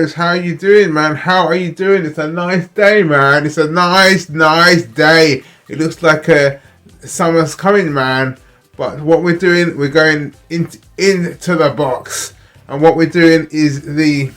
guys, how you doing, man? How are you doing? It's a nice day, man. It's a nice day. It looks like summer's coming, man. But what we're doing, we're going into the box, and what we're doing is the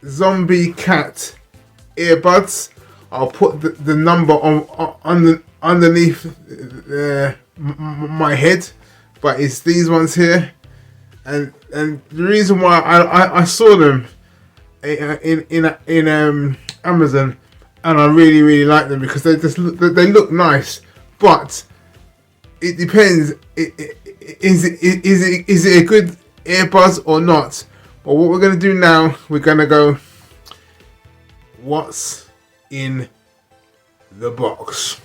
Zombiescat Earbuds. I'll put the number on underneath my head, but it's these ones here. And the reason why I saw them in Amazon, and I really like them because they look nice. But it depends. Is it a good earbuds or not? But what we're gonna do now, we're gonna go. What's in the box?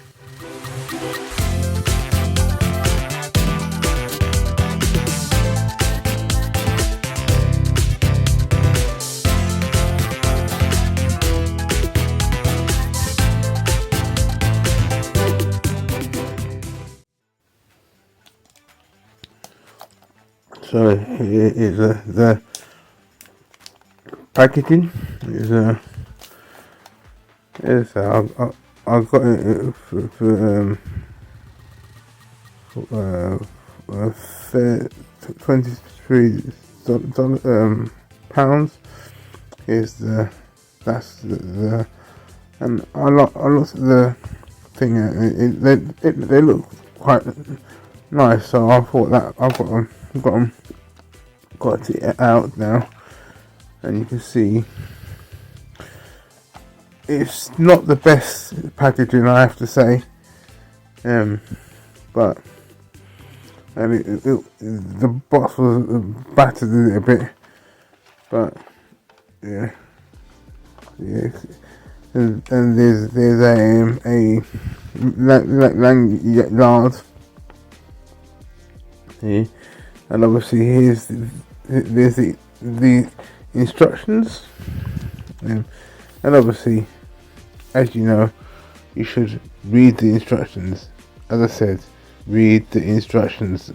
So here is the packaging. I got it for 23 pounds. Is that's the and I looked at the thing. They look quite nice, so I thought that got it out now, and you can see it's not the best packaging, I have to say, but the box was battered a little bit, but yeah, and there's a lanyard. See, and obviously there's the instructions, and obviously, as you know, you should read the instructions. As I said, read the instructions.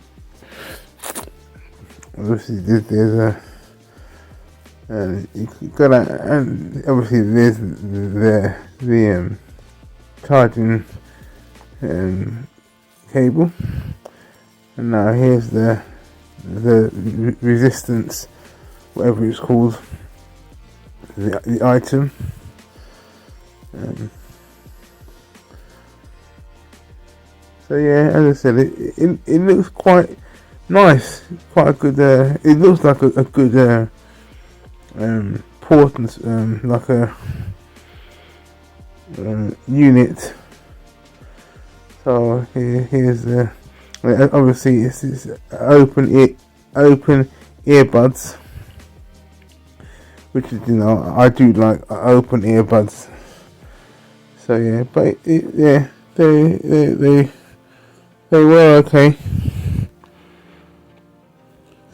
Obviously, there's you gotta, and obviously there's the charging cable. And now here's the resistance, whatever it's called, the item. So yeah, as I said, it looks quite nice, quite a good. It looks like a good port, like a unit. So here's the. Obviously, it's open earbuds, which is, you know, I do like open earbuds. So yeah, but they were okay.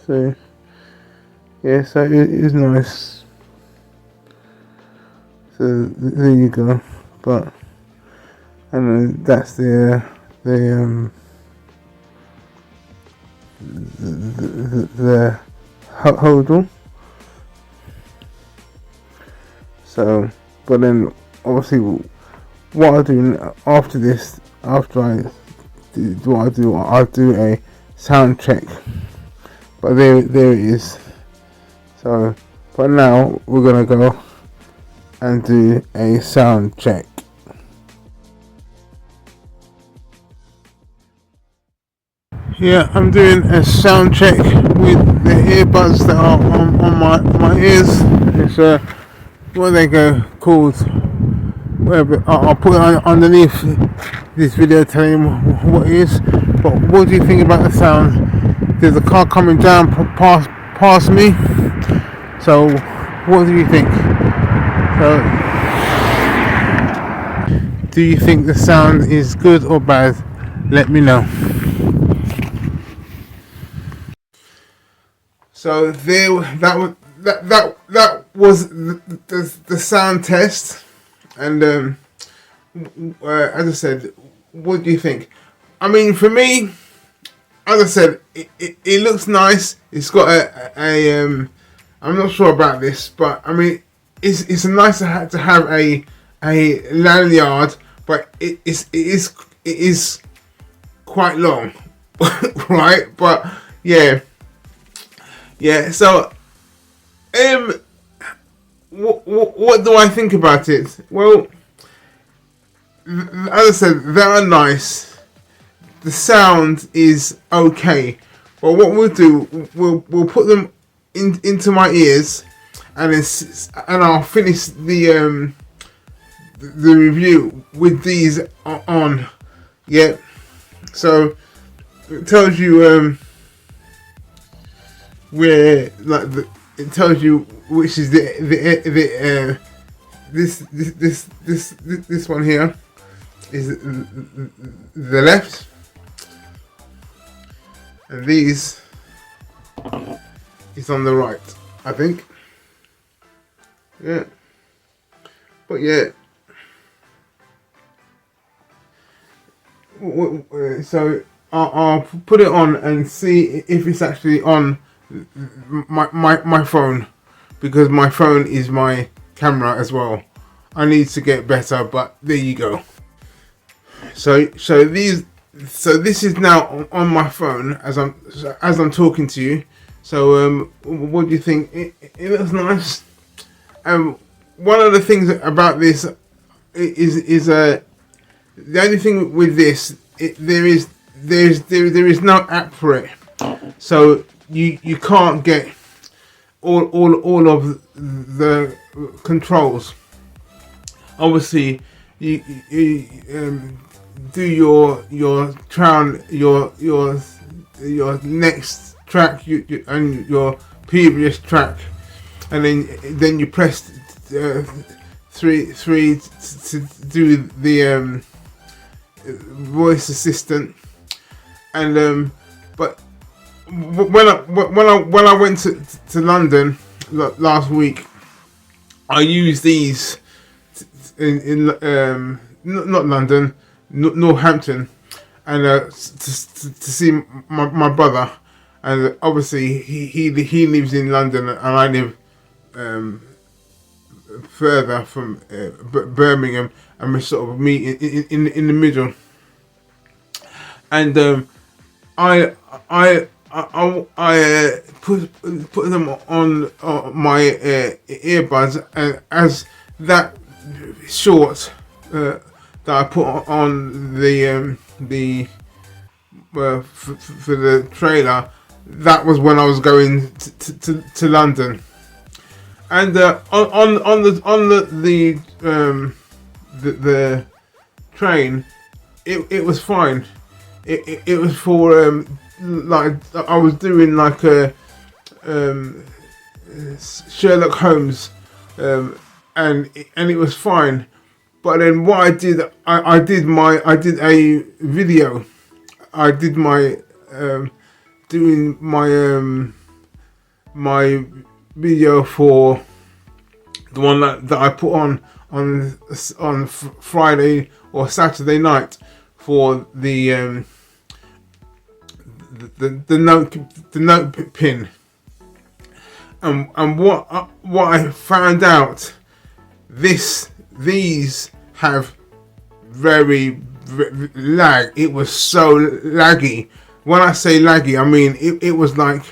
So yeah, so it is nice. So there you go. But and that's the hodl. So, but then obviously, what I do after this, after I do what I do, I'll do a sound check. But there it is. So, but now we're gonna go and do a sound check. Yeah, I'm doing a sound check with the earbuds that are on my ears. It's what they go called. Whatever. I'll put it underneath this video telling you what it is. But what do you think about the sound? There's a car coming down past me. So what do you think? So, do you think the sound is good or bad? Let me know. So there, that was the sound test, and as I said, what do you think? I mean, for me, as I said, it looks nice. It's got a I'm not sure about this, but I mean, it's nice to have a lanyard, but it is quite long, right? But yeah. So what do I think about it? Well, as I said, they are nice. The sound is okay, but what we'll do, we'll put them into my ears, and I'll finish the review with these on. Yeah. So it tells you where, like, it tells you which is this one here is the left, and these is on the right, I think. Yeah. But yeah. So I'll put it on and see if it's actually on my phone, because my phone is my camera as well. I need to get better, but there you go. So this is now on my phone as I'm talking to you. So what do you think? It looks nice. One of the things about this is the only thing with this, there is no app for it, so you can't get all of the controls. Obviously, you do your next track, and your previous track, and then you press 3 to do the voice assistant, and but when I went to London last week, I used these in not London, Northampton, and to see my brother, and obviously he lives in London and I live further from Birmingham, and we sort of meet in the middle. And I put them on my earbuds, and as that short that I put on the for the trailer, that was when I was going to London. And on the train, it was fine. It was for like I was doing like a Sherlock Holmes, and it was fine. But then what I did, I did a video. I did my doing my video for the one that I put on Friday or Saturday night for the note pin, and what I found out, these have very lag. It was so laggy. When I say laggy, I mean it was like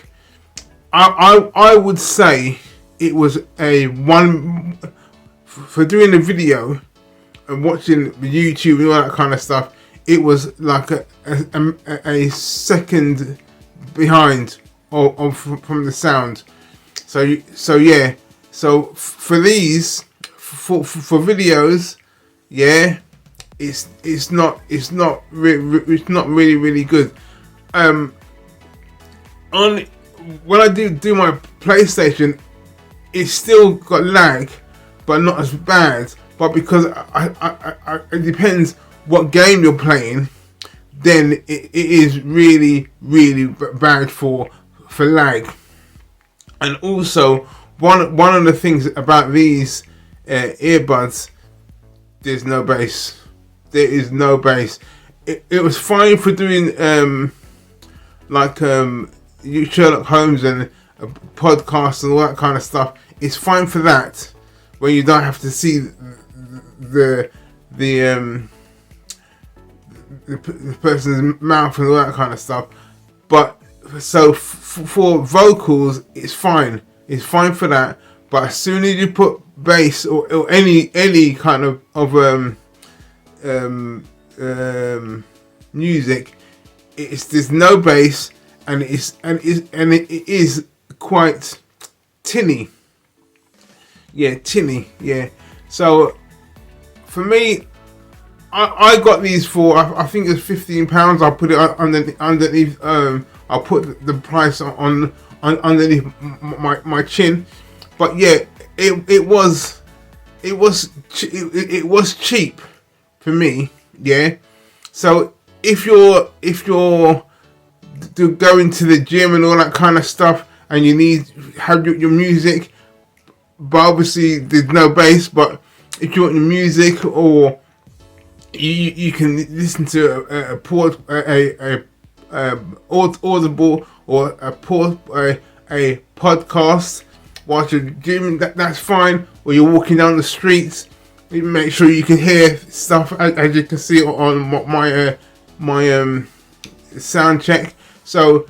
I would say it was a one for doing the video and watching YouTube and all that kind of stuff. It was like a second behind from the sound. So yeah. So for these for videos, yeah, it's not really good. On when I do my PlayStation, it's still got lag, but not as bad. But because it depends what game you're playing, then it is really bad for lag. And also one of the things about these earbuds, there's no bass. There is no bass. It was fine for doing like Sherlock Holmes and podcasts and all that kind of stuff. It's fine for that, where you don't have to see the person's mouth and all that kind of stuff. But so for vocals, it's fine. It's fine for that. But as soon as you put bass or any kind of music, there's no bass, and it is quite tinny. Yeah, tinny. Yeah. So for me, I got these for I think it's £15. I'll put it underneath. I'll put the price on underneath my chin. But yeah, it was cheap for me. Yeah. So if you're going to the gym and all that kind of stuff, and you have your music, but obviously there's no bass. But if you want your music, or you can listen to Audible or a podcast whilst you're gymming, that's fine. Or you're walking down the streets, you make sure you can hear stuff, as you can see on my sound check. So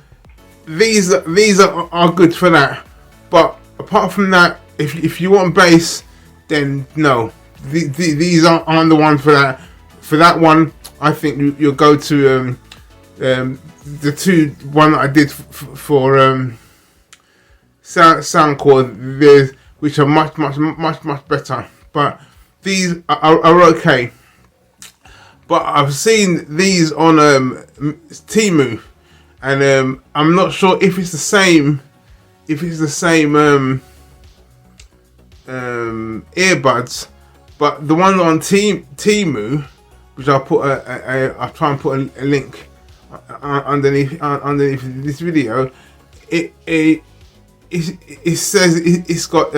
these are good for that. But apart from that, if you want bass, then no, these aren't the one for that. For that one, I think you'll go to the one that I did for Soundcore, which are much better. But these are okay. But I've seen these on Temu, and I'm not sure if it's the same. Earbuds, but the one on Temu, which I'll put I'll try and put a link underneath this video. It says it's got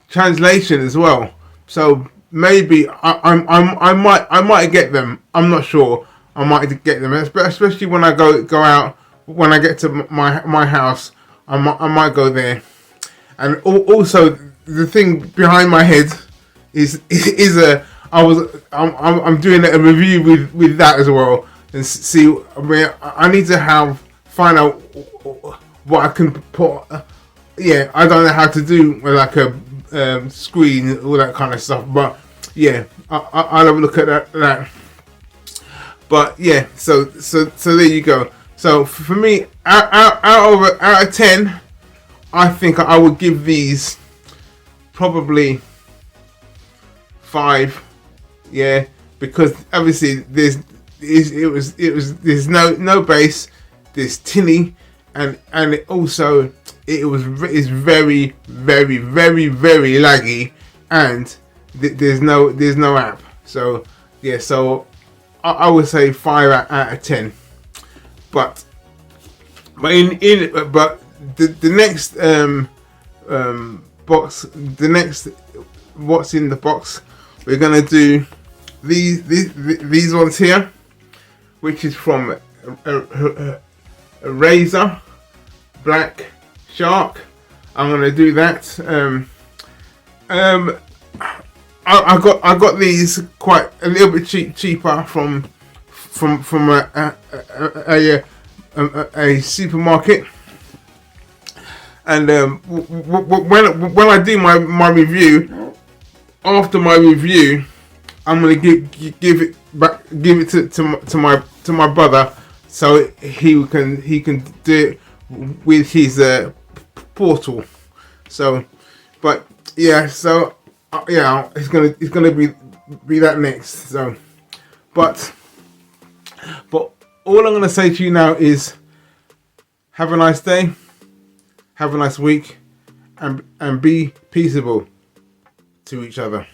translation as well. So maybe I might get them. I'm not sure. I might get them, especially when I go out. When I get to my house, I might go there. And also the thing behind my head is I'm doing a review with that as well, and see where I need to find out what I can put. Yeah, I don't know how to do with like a screen, all that kind of stuff. But yeah, I'll have a look at that. But yeah, so there you go. So for me, out of 10, I think I would give these probably 5. Yeah, because obviously there's no bass, there's tinny, and it also is very laggy, and there's no app. So yeah, so I would say 5 out of 10. But the next box, the next what's in the box, we're gonna do these ones here, which is from a Razer Black Shark. I'm gonna do that. I got these quite a little bit cheaper from a supermarket, and when I do my review, after my review, I'm gonna give it to my brother, so he can do it with his portal. So, but yeah, so yeah, it's gonna be that next. So, but all I'm gonna say to you now is, have a nice day, have a nice week, and be peaceable to each other.